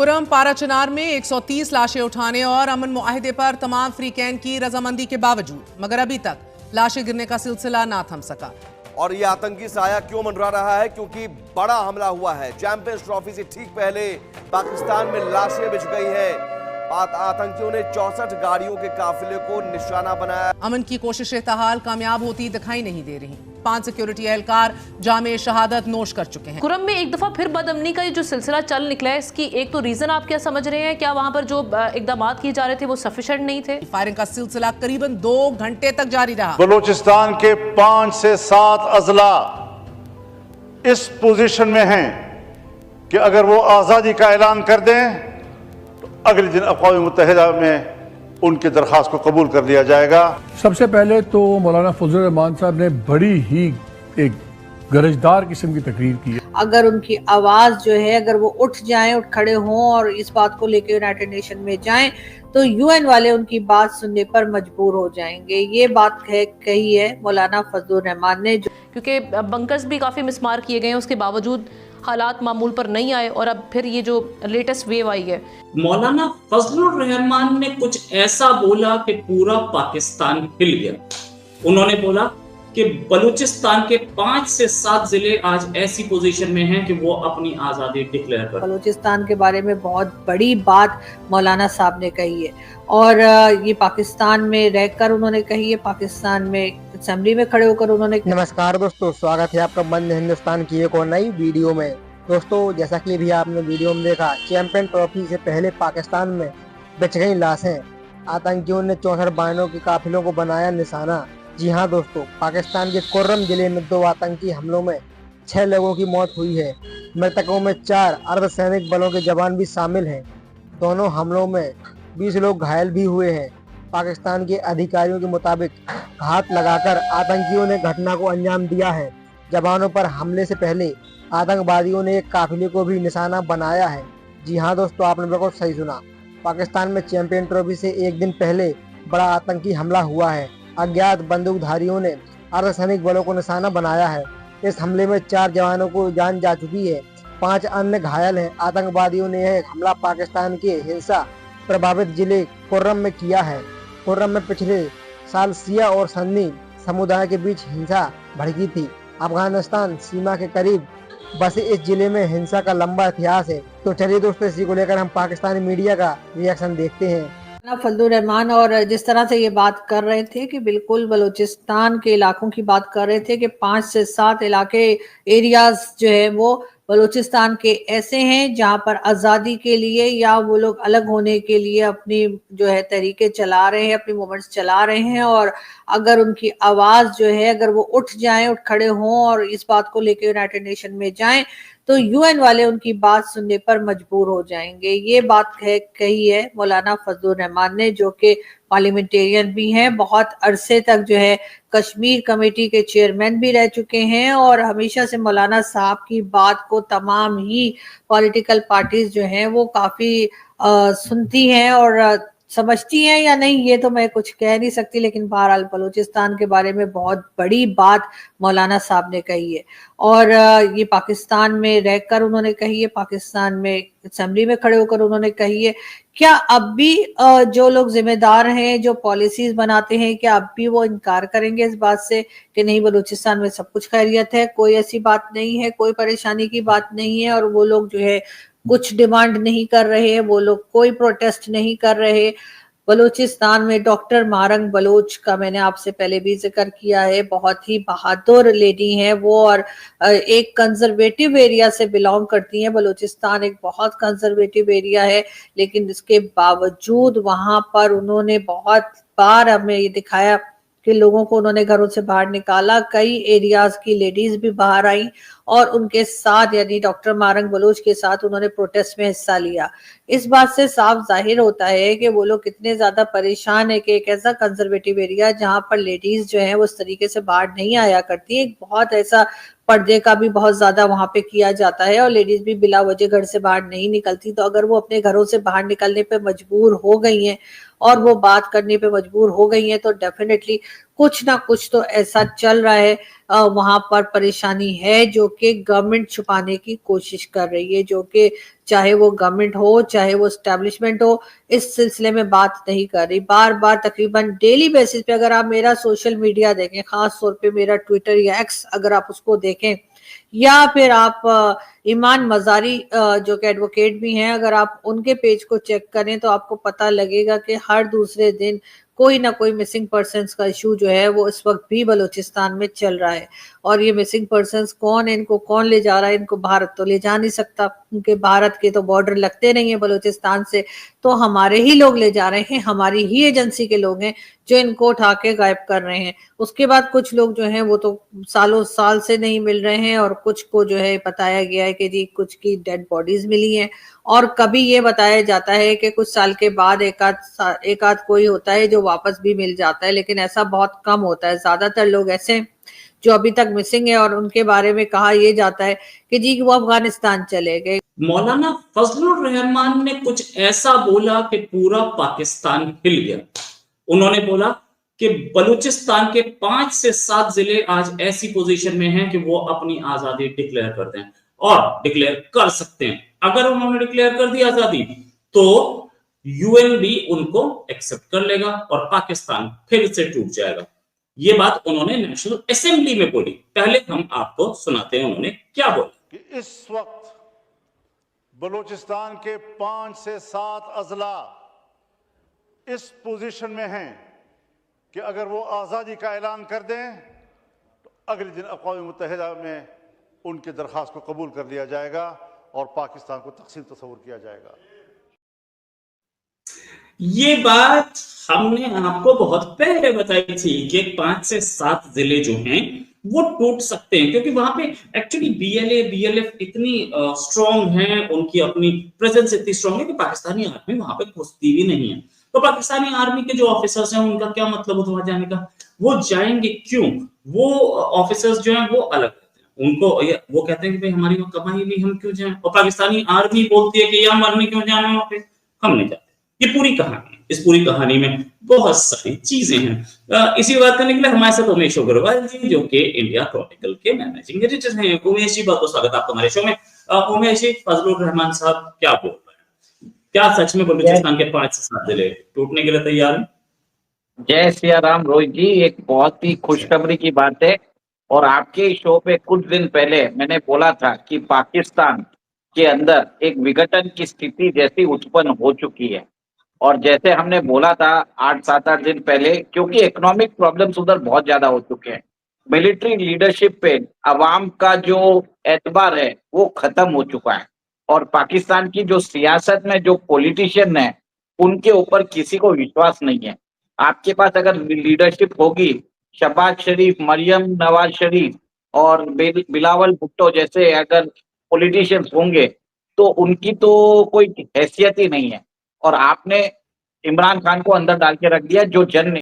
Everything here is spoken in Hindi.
कुरम पारा चिनार में 130 लाशें उठाने और अमन मुआहिदे पर तमाम फ्रीकैन की रजामंदी के बावजूद मगर अभी तक लाशें गिरने का सिलसिला ना थम सका। और ये आतंकी साया क्यों मंडरा रहा है? क्योंकि बड़ा हमला हुआ है। चैंपियंस ट्रॉफी से ठीक पहले पाकिस्तान में लाशें बिछ गई हैं। आतंकियों ने 64 गाड़ियों के काफिले को निशाना बनाया। अमन की कोशिशें ताहाल कामयाब होती दिखाई नहीं दे रही। 5 सिक्योरिटी एहलकार जामे शहादत नोश कर चुके हैं। कुरम में एक दफा फिर बदअमनी का जो सिलसिला चल निकला है, इसकी एक तो रीजन आप क्या समझ रहे हैं? क्या वहां पर जो इकदाम किए जा रहे थे वो सफिशिएंट नहीं थे? फायरिंग का सिलसिला करीबन 2 घंटे तक जारी रहा। बलूचिस्तान के 5 से 7 अजला इस पोजीशन में हैं कि अगर वो आज़ादी का ऐलान कर दें तो अगले दिन अक़वाम मुत्तहिदा में उनकी दरख्वास्त को कबूल कर लिया जाएगा। सबसे पहले तो मौलाना फजल रहमान साहब ने बड़ी ही एक गरजदार किस्म की तकरीर की है। अगर उनकी आवाज जो है, अगर वो उठ जाएं, उठ खड़े हों और इस बात को लेकर यूनाइटेड नेशन में जाएं तो यूएन वाले उनकी बात सुनने पर मजबूर हो जाएंगे। ये बात कही है मौलाना फजल रहमान ने। क्योंकि बंकर्स भी काफी मिसमार किए गए हैं, उसके बावजूद हालात मामूल पर नहीं आए और अब फिर ये जो लेटेस्ट वेव आई है। मौलाना फजलुर रहमान ने कुछ ऐसा बोला कि पूरा पाकिस्तान हिल गया। उन्होंने बोला कि बलूचिस्तान के 5 से 7 जिले आज ऐसी पोजीशन में हैं कि वो अपनी आज़ादी डिक्लेयर कर। बलूचिस्तान के बारे में बहुत बड़ी बात मौलाना साहब ने कही है और ये पाकिस्तान में रहकर उन्होंने कही है, पाकिस्तान में असेंबली में खड़े होकर उन्होंने। नमस्कार दोस्तों, स्वागत है आपका बंद हिंदुस्तान की एक और नई वीडियो में। दोस्तों, जैसा कि भी आपने वीडियो में देखा, चैंपियन ट्रॉफी से पहले पाकिस्तान में बिछ गई लाशें। आतंकियों ने 64 बाइनों के काफिलों को बनाया निशाना। जी हाँ दोस्तों, पाकिस्तान के कुर्रम जिले में 2 आतंकी हमलों में 6 लोगों की मौत हुई है। मृतकों में 4 अर्धसैनिक बलों के जवान भी शामिल हैं। दोनों हमलों में 20 लोग घायल भी हुए हैं। पाकिस्तान के अधिकारियों के मुताबिक घात लगाकर आतंकियों ने घटना को अंजाम दिया है। जवानों पर हमले से पहले आतंकवादियों ने एक काफिले को भी निशाना बनाया है। जी हाँ दोस्तों, आपने बिल्कुल सही सुना। पाकिस्तान में चैंपियन ट्रॉफी से एक दिन पहले बड़ा आतंकी हमला हुआ है। अज्ञात बंदूकधारियों ने अर्धसैनिक बलों को निशाना बनाया है। इस हमले में 4 जवानों को जान जा चुकी है, 5 अन्य घायल हैं। आतंकवादियों ने यह हमला पाकिस्तान के हिंसा प्रभावित जिले कुर्रम में किया है। कुर्रम में पिछले साल शिया और सन्नी समुदाय के बीच हिंसा भड़की थी। अफगानिस्तान सीमा के करीब बसे इस जिले में हिंसा का लंबा इतिहास है। तो चलिए दोस्तों, इसी को लेकर हम पाकिस्तानी मीडिया का रिएक्शन देखते हैं। फजलुर रहमान और जिस तरह से ये बात कर रहे थे कि बिल्कुल बलूचिस्तान के इलाकों की बात कर रहे थे कि 5 से 7 इलाके एरियाज जो है वो बलूचिस्तान के ऐसे हैं जहां पर आज़ादी के लिए या वो लोग अलग होने के लिए अपनी जो है तरीके चला रहे हैं, अपनी मूवमेंट्स चला रहे हैं। और अगर उनकी आवाज जो है, अगर वो उठ जाएं, उठ खड़े हों और इस बात को लेकर यूनाइटेड नेशन में जाएं तो यूएन वाले उनकी बात सुनने पर मजबूर हो जाएंगे। ये बात कही है मौलाना फजलुर रहमान ने, जो कि पार्लियामेंटेरियन भी हैं, बहुत अरसे तक जो है कश्मीर कमेटी के चेयरमैन भी रह चुके हैं और हमेशा से मौलाना साहब की बात को तमाम ही पॉलिटिकल पार्टीज जो हैं वो काफी सुनती हैं और समझती हैं या नहीं ये तो मैं कुछ कह नहीं सकती, लेकिन बहरहाल बलूचिस्तान के बारे में बहुत बड़ी बात मौलाना साहब ने कही है और ये पाकिस्तान में रहकर उन्होंने कही है, पाकिस्तान में असेंबली में खड़े होकर उन्होंने कही है। क्या अब भी जो लोग जिम्मेदार हैं, जो पॉलिसीज बनाते हैं, क्या अब भी वो इनकार करेंगे इस बात से कि नहीं बलूचिस्तान में सब कुछ खैरियत है, कोई ऐसी बात नहीं है, कोई परेशानी की बात नहीं है और वो लोग जो है कुछ डिमांड नहीं कर रहे हैं, वो लोग कोई प्रोटेस्ट नहीं कर रहे? बलूचिस्तान में डॉक्टर मारंग बलोच का मैंने आपसे पहले भी जिक्र किया है, बहुत ही बहादुर लेडी हैं वो और एक कंजर्वेटिव एरिया से बिलोंग करती हैं। बलूचिस्तान एक बहुत कंजर्वेटिव एरिया है, लेकिन इसके बावजूद वहां पर उन्होंने बहुत बार हमें ये दिखाया कि लोगों को उन्होंने घरों से बाहर निकाला। कई एरियाज की लेडीज भी बाहर आई और उनके साथ यानी डॉक्टर मारंग बलोच के साथ उन्होंने प्रोटेस्ट में हिस्सा लिया। इस बात से साफ जाहिर होता है कि वो लोग कितने ज्यादा परेशान है कि एक ऐसा कंजर्वेटिव एरिया जहां पर लेडीज जो है वो इस तरीके से बाहर नहीं आया करती। एक बहुत ऐसा पर्दे का भी बहुत ज्यादा वहां पे किया जाता है और लेडीज भी बिला वजह घर से बाहर नहीं निकलती। तो अगर वो अपने घरों से बाहर निकलने पे मजबूर हो गई हैं और वो बात करने पे मजबूर हो गई हैं, तो डेफिनेटली कुछ ना कुछ तो ऐसा चल रहा है, वहां पर परेशानी है जो कि गवर्नमेंट छुपाने की कोशिश कर रही है, जो कि चाहे वो गवर्नमेंट हो चाहे वो एस्टेब्लिशमेंट हो, इस सिलसिले में बात नहीं कर रही। बार बार तकरीबन डेली बेसिस पे अगर आप मेरा सोशल मीडिया देखें, खास तौर पे मेरा ट्विटर या एक्स अगर आप उसको देखें, या फिर आप ईमान मजारी जो कि एडवोकेट भी हैं, अगर आप उनके पेज को चेक करें तो आपको पता लगेगा कि हर दूसरे दिन कोई ना कोई मिसिंग पर्सन्स का इशू जो है वो इस वक्त भी बलूचिस्तान में चल रहा है। और ये मिसिंग पर्सन्स कौन है, इनको कौन ले जा रहा है, इनको भारत तो ले जा नहीं सकता क्योंकि भारत के तो बॉर्डर लगते नहीं है बलूचिस्तान से, तो हमारे ही लोग ले जा रहे हैं, हमारी ही एजेंसी के लोग हैं जो इनको उठा के गायब कर रहे हैं। उसके बाद कुछ लोग जो हैं वो तो सालों साल से नहीं मिल रहे हैं, और कुछ को जो है बताया गया है कि जी कुछ की डेड बॉडीज मिली हैं, और कभी ये बताया जाता है कि कुछ साल के बाद एक आध कोई होता है जो वापस भी मिल जाता है, लेकिन ऐसा बहुत कम होता है। ज्यादातर लोग ऐसे हैं जो अभी तक मिसिंग है और उनके बारे में कहा यह जाता है कि जी वो अफगानिस्तान चले गए। मौलाना फजलुर रहमान ने कुछ ऐसा बोला कि पूरा पाकिस्तान हिल गया। उन्होंने बोला कि बलूचिस्तान के 5 से 7 जिले आज ऐसी पोजीशन में हैं कि वो अपनी आजादी डिक्लेयर करते हैं और डिक्लेयर कर सकते हैं। अगर उन्होंने डिक्लेयर कर दी आजादी तो यूएन भी उनको एक्सेप्ट कर लेगा और पाकिस्तान फिर से टूट जाएगा। ये बात उन्होंने नेशनल असेंबली में बोली। पहले हम आपको सुनाते हैं उन्होंने क्या बोला। कि इस वक्त बलूचिस्तान के 5 से 7 अजला इस पोजीशन में हैं कि अगर वो आज़ादी का ऐलान कर दें तो अगले दिन अक़वाम मुत्तहिदा में उनकी दरख्वास्त को कबूल कर लिया जाएगा और पाकिस्तान को तक़सीम तस्वुर किया जाएगा। ये बात हमने आपको बहुत पहले बताई थी कि 5 से 7 जिले जो हैं वो टूट सकते हैं, क्योंकि वहां पे एक्चुअली बीएलएफ इतनी स्ट्रॉन्ग है, उनकी अपनी प्रेजेंस इतनी स्ट्रॉन्ग है कि पाकिस्तानी आर्मी वहां पे घुसती भी नहीं है। तो पाकिस्तानी आर्मी के जो ऑफिसर्स हैं उनका क्या मतलब वहां जाने का, वो जाएंगे क्यों? वो ऑफिसर्स जो हैं वो अलग रहते हैं, उनको वो कहते हैं कि भाई हमारी वो कमाई नहीं, हम क्यों जाएं? और पाकिस्तानी आर्मी बोलती है कि यार मरने क्यों जाना है वहां पे, हम नहीं जाते। ये पूरी कहानी है। इस पूरी कहानी में बहुत सारी चीजें हैं। इसी बात करने के लिए हमारे साथ उमेश अग्रवाल जी जो कि इंडिया क्रॉनिकल के मैनेजिंग एडिटर हैं। उमेश जी बहुत बहुत स्वागत आपका हमारे शो में। उमेश जी, फजलुर रहमान साहब क्या बोल रहे हैं? क्या सच में बलूचिस्तान के 5 से 7 जिले टूटने के लिए तैयार हैं? जय सिया राम रोहित जी, एक बहुत ही खुशखबरी की बात है। और आपके शो पे कुछ दिन पहले मैंने बोला था कि पाकिस्तान के अंदर एक विघटन की स्थिति जैसी उत्पन्न हो चुकी है। और जैसे हमने बोला था 8-7 दिन पहले, क्योंकि इकोनॉमिक प्रॉब्लम्स उधर बहुत ज्यादा हो चुके हैं, मिलिट्री लीडरशिप पे अवाम का जो एतबार है वो खत्म हो चुका है। और पाकिस्तान की जो सियासत में जो पॉलिटिशियन है उनके ऊपर किसी को विश्वास नहीं है। आपके पास अगर लीडरशिप होगी, शहबाज शरीफ, मरियम नवाज शरीफ और बिलावल भुट्टो जैसे अगर पॉलिटिशियंस होंगे तो उनकी तो कोई हैसियत ही नहीं है। और आपने इमरान खान को अंदर डाल के रख दिया जो जन